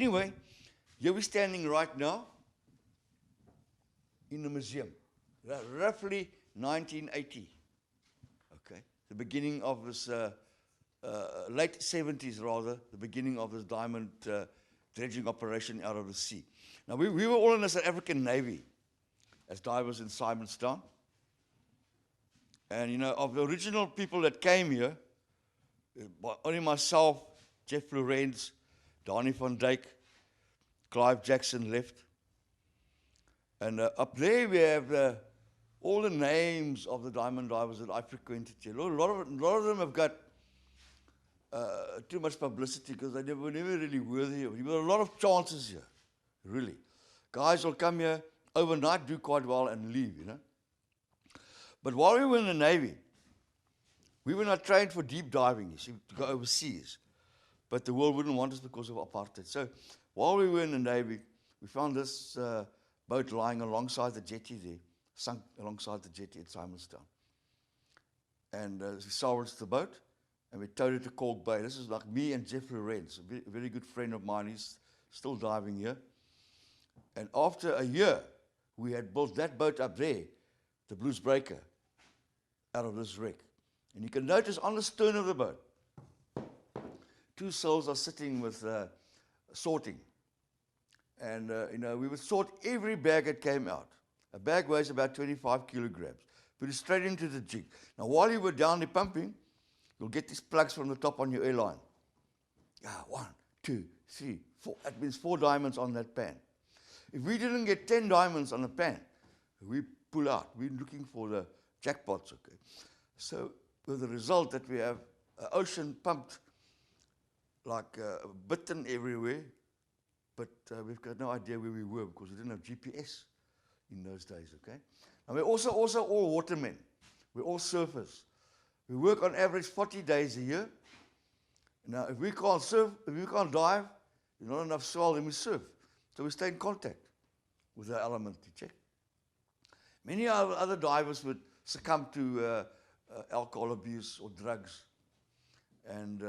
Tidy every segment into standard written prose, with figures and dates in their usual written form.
anyway, here we're standing right now in the museum, roughly 1980. Okay, the beginning of this, late 70s rather, the beginning of this diamond dredging operation out of the sea. Now, we were all in the South African Navy as divers in Simonstown. And, you know, of the original people that came here, only myself, Jeff Lorenz, Donnie van Dyk, Clive Jackson left. And up there we have all the names of the diamond divers that I frequented here. A lot of them have got too much publicity because they were never really worthy. There were a lot of chances here, really. Guys will come here overnight, do quite well, and leave, you know. But while we were in the Navy, we were not trained for deep diving, you see, to go overseas. But the world wouldn't want us because of apartheid. So while we were in the Navy, we found this boat lying alongside the jetty there, sunk alongside the jetty at Simonstown. And we salvaged the boat, and we towed it to Cork Bay. This is like me and Jeff Lorenz, a very good friend of mine. He's still diving here. And after a year, we had built that boat up there, the Blues Breaker, out of this wreck. And you can notice on the stern of the boat, two souls are sitting with sorting. And, you know, we would sort every bag that came out. A bag weighs about 25 kilograms. Put it straight into the jig. Now, while you were down there pumping, you'll get these plugs from the top on your airline. 1, 2, 3, 4. That means 4 diamonds on that pan. If we didn't get 10 diamonds on the pan, we pull out. We're looking for the jackpots, okay? So, with the result that we have ocean pumped like bitten everywhere, but we've got no idea where we were because we didn't have GPS in those days, okay? And we're also all watermen. We're all surfers. We work on average 40 days a year. Now, if we can't surf, if we can't dive, there's not enough swell, then we surf. So we stay in contact with the element, you check. Many other divers would succumb to alcohol abuse or drugs, and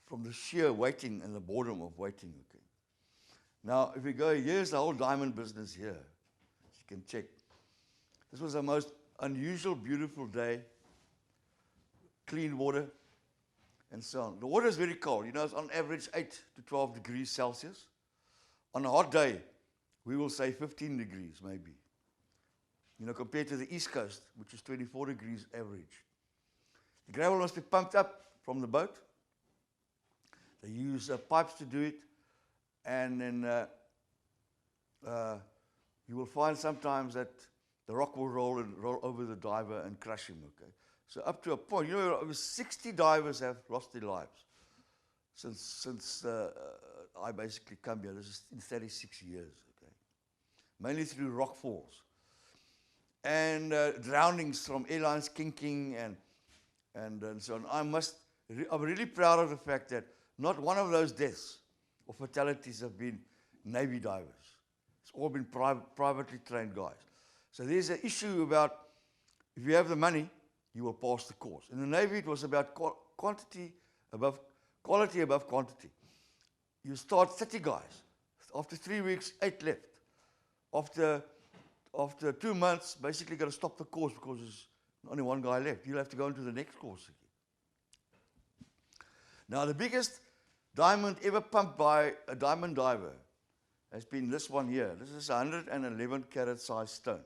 from the sheer waiting and the boredom of waiting, okay. Now, if we go, here's the whole diamond business here. You can check. This was the most unusual, beautiful day. Clean water, and so on. The water is very cold. You know, it's on average 8 to 12 degrees Celsius. On a hot day, we will say 15 degrees, maybe. You know, compared to the East Coast, which is 24 degrees average. The gravel must be pumped up from the boat. They use pipes to do it, and then you will find sometimes that the rock will roll over the diver and crush him, okay? So up to a point, you know, over 60 divers have lost their lives since I basically come here. This is in 36 years, okay? Mainly through rock falls. And drownings from airlines kinking and so on. I'm really proud of the fact that not one of those deaths or fatalities have been Navy divers. It's all been privately trained guys. So there's an issue about if you have the money, you will pass the course. In the Navy, it was about quality above quantity. You start 30 guys. After 3 weeks, 8 left. After 2 months, basically got to stop the course because there's only one guy left. You'll have to go into the next course again. Now, the biggest diamond ever pumped by a diamond diver has been this one here. This is a 111 carat size stone.